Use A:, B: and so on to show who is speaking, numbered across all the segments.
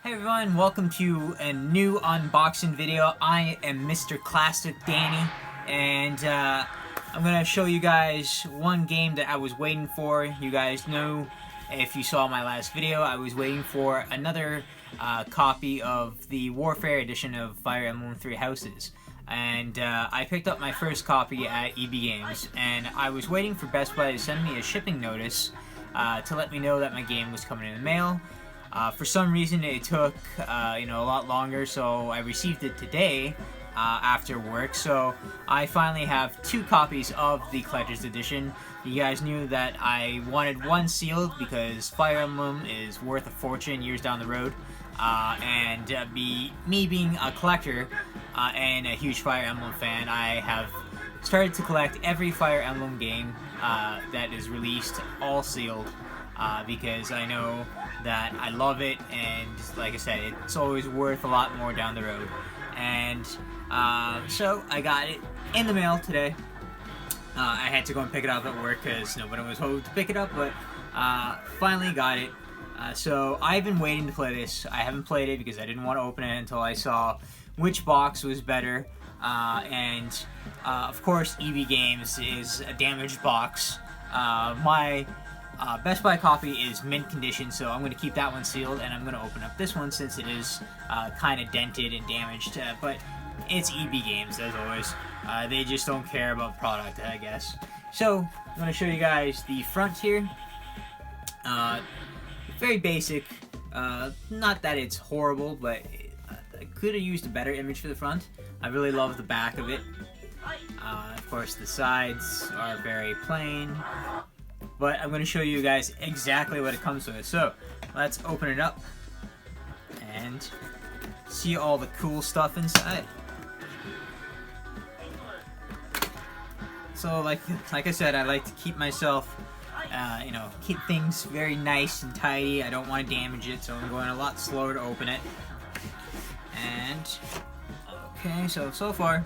A: Hey everyone, welcome to a new unboxing video. I am Mr. Classic Danny, and I'm going to show you guys one game that I was waiting for. You guys know, if you saw my last video, I was waiting for another copy of the Warfare edition of Fire Emblem Three Houses. And I picked up my first copy at EB Games, and I was waiting for Best Buy to send me a shipping notice to let me know that my game was coming in the mail. For some reason it took a lot longer, so I received it today after work. So I finally have two copies of the Collector's Edition. You guys knew that I wanted one sealed because Fire Emblem is worth a fortune years down the road. And me being a collector and a huge Fire Emblem fan, I have started to collect every Fire Emblem game that is released, all sealed. Because I know that I love it, and like I said, it's always worth a lot more down the road. And so I got it in the mail today. I had to go and pick it up at work because nobody was home to pick it up, but finally got it. So I've been waiting to play this. I haven't played it because I didn't want to open it until I saw which box was better. Of course, EB Games is a damaged box. My Best Buy copy is mint condition, so I'm going to keep that one sealed, and I'm going to open up this one since it is kind of dented and damaged, but it's EB Games, as always. They just don't care about product, I guess. So, I'm going to show you guys the front here. Very basic. Not that it's horrible, but I could have used a better image for the front. I really love the back of it. Of course, the sides are very plain. But I'm going to show you guys exactly what it comes with. So, let's open it up and see all the cool stuff inside. So, like I said, I like to keep myself, keep things very nice and tidy. I don't want to damage it, so I'm going a lot slower to open it. And, okay, so far,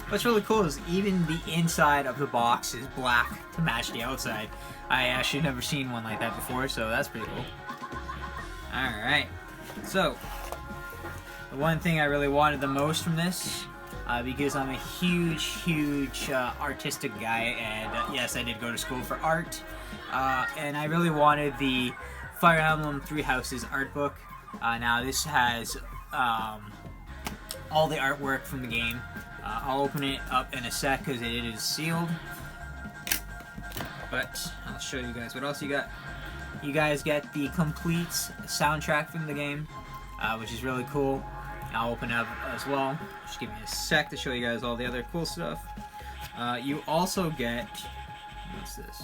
A: what's really cool is even the inside of the box is black to match the outside. I actually never seen one like that before, so that's pretty cool. Alright, so the one thing I really wanted the most from this, because I'm a huge artistic guy, and yes, I did go to school for art, and I really wanted the Fire Emblem Three Houses art book. Now this has all the artwork from the game. I'll open it up in a sec because it is sealed. But I'll show you guys what else you got. You guys get the complete soundtrack from the game, which is really cool. I'll open it up as well. Just give me a sec to show you guys all the other cool stuff. You also get, what's this?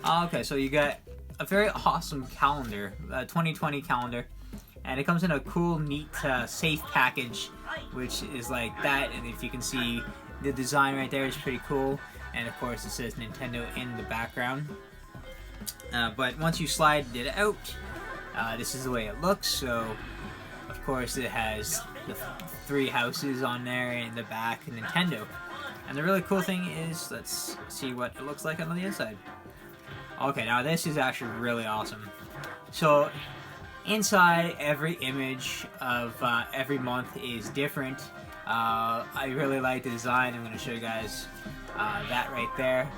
A: Okay, so you get a very awesome calendar, a 2020 calendar. And it comes in a cool, neat, safe package, which is like that. And if you can see, the design right there is pretty cool. And of course, it says Nintendo in the background. But once you slide it out, this is the way it looks. So, of course, it has the three houses on there in the back, and Nintendo. And the really cool thing is, let's see what it looks like on the inside. Okay, now this is actually really awesome. So, inside, every image of every month is different. I really like the design. I'm going to show you guys that right there.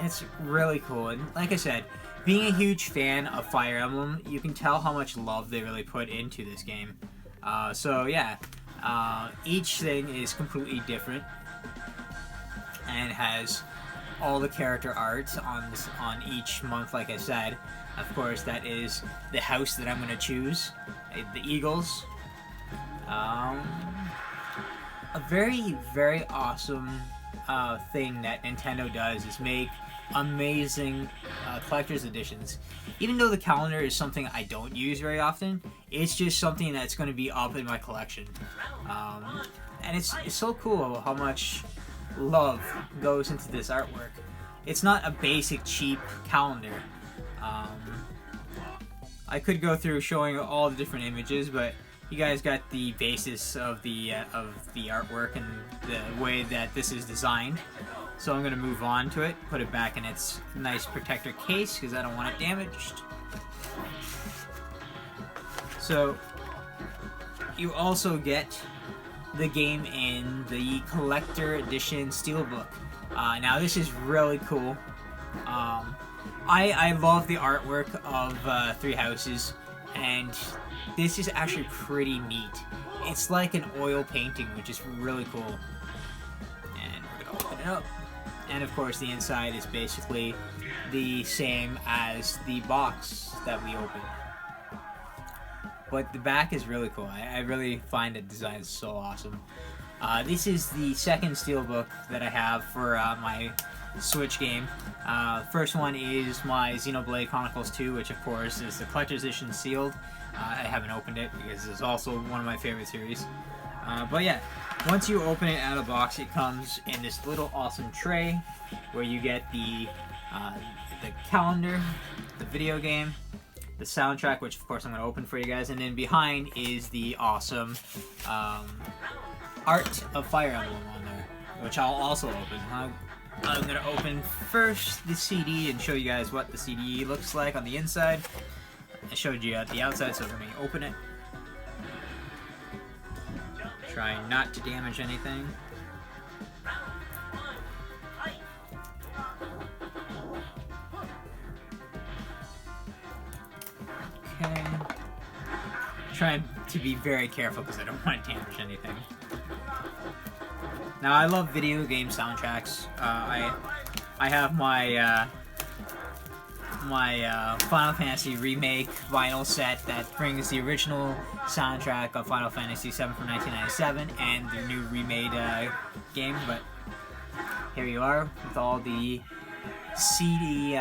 A: It's really cool. And like I said, being a huge fan of Fire Emblem, you can tell how much love they really put into this game. So yeah, each thing is completely different and has all the character art on each month, like I said. Of course, that is the house that I'm going to choose, the Eagles. A very awesome thing that Nintendo does is make amazing collector's editions. Even though the calendar is something I don't use very often, it's just something that's going to be up in my collection. And it's so cool how much love goes into this artwork. It's not a basic, cheap calendar. I could go through showing all the different images, but you guys got the basis of the artwork and the way that this is designed. So I'm going to move on to it, put it back in its nice protector case because I don't want it damaged. So you also get the game in the collector edition steelbook. Now this is really cool. I love the artwork of Three Houses, and this is actually pretty neat. It's like an oil painting, which is really cool. And we're gonna open it up. And of course the inside is basically the same as the box that we opened. But the back is really cool. I really find the design so awesome. This is the second steelbook that I have for my Switch game. First one is my Xenoblade Chronicles 2, which of course is the collector's edition sealed. I haven't opened it because it's also one of my favorite series. But yeah, once you open it out of the box, it comes in this little awesome tray where you get the calendar, the video game, the soundtrack, which of course I'm going to open for you guys, and then behind is the awesome art of Fire Emblem on there, which I'll also open. I'm going to open first the CD and show you guys what the CD looks like on the inside. I showed you at the outside, so let me open it. Trying not to damage anything. Okay. Trying to be very careful because I don't want to damage anything. Now I love video game soundtracks. I have my Final Fantasy Remake vinyl set that brings the original soundtrack of Final Fantasy VII from 1997 and the new remade game. But here you are with all the CD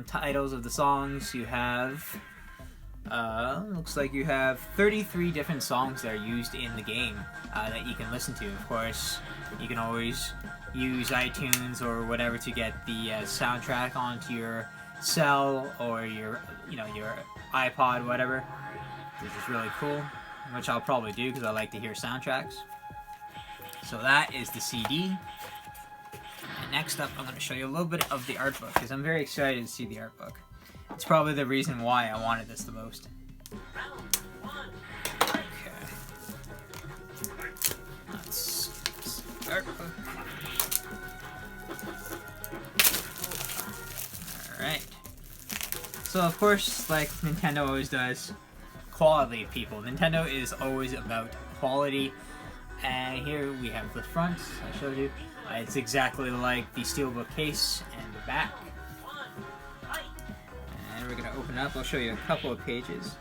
A: titles of the songs. You have looks like you have 33 different songs that are used in the game that you can listen to. Of course, you can always use iTunes or whatever to get the soundtrack onto your cell or your iPod, whatever, which is really cool, which I'll probably do because I like to hear soundtracks. So that is the CD. And next up, I'm going to show you a little bit of the art book because I'm very excited to see the art book. It's probably the reason why I wanted this the most. Okay. Let's see the art book. Alright. So of course, like Nintendo always does, quality, people. Nintendo is always about quality. And here we have the front, I showed you. It's exactly like the steelbook case and the back. And we're going to open up. I'll show you a couple of pages.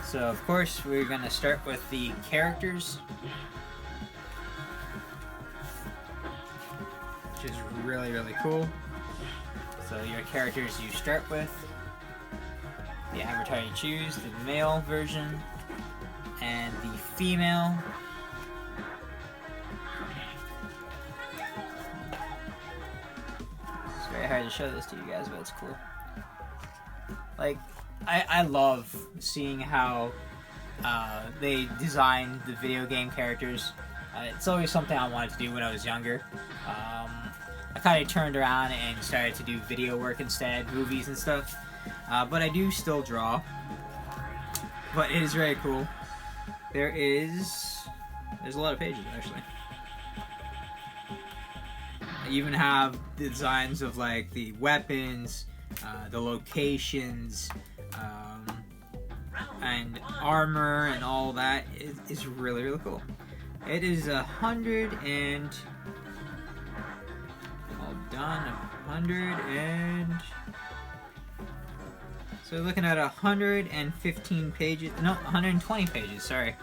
A: So of course, we're going to start with the characters, which is really, really cool. So your characters you start with, the avatar you choose, the male version, and the female. It's very hard to show this to you guys, but it's cool. Like, I love seeing how they design the video game characters. It's always something I wanted to do when I was younger. I kind of turned around and started to do video work instead, movies and stuff. But I do still draw. But it is very cool. There's a lot of pages, actually. You even have the designs of like the weapons, the locations, and armor and all that. It's really, really cool. It is 100 and... all done. 100 and... so we're looking at 115 pages, no, 120 pages, sorry,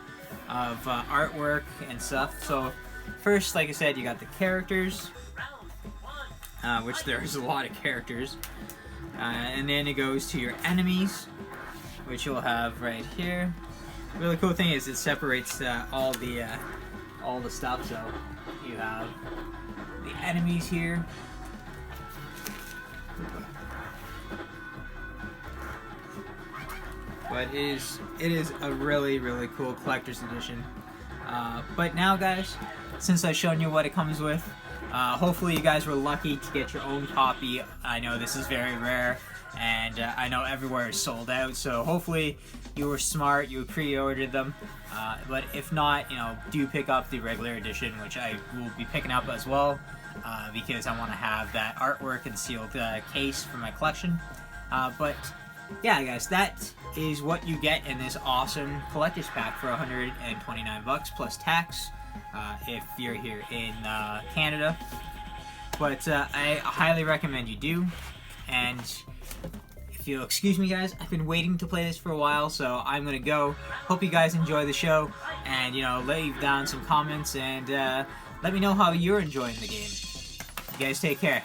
A: of artwork and stuff. So first, like I said, you got the characters, which there's a lot of characters, and then it goes to your enemies, which you'll have right here. The really cool thing is it separates all the stuff. So you have the enemies here. But it is a really, really cool collector's edition. But now, guys, since I've shown you what it comes with, hopefully you guys were lucky to get your own copy. I know this is very rare, and I know everywhere is sold out. So hopefully you were smart, you pre-ordered them. But if not, you know, do pick up the regular edition, which I will be picking up as well, because I want to have that artwork and sealed case for my collection. But yeah, guys, that is what you get in this awesome collector's pack for 129 bucks plus tax if you're here in Canada. But I highly recommend you do. And if you'll excuse me, guys, I've been waiting to play this for a while, so I'm gonna go. Hope you guys enjoy the show, and you know, leave down some comments and let me know how you're enjoying the game. You guys take care.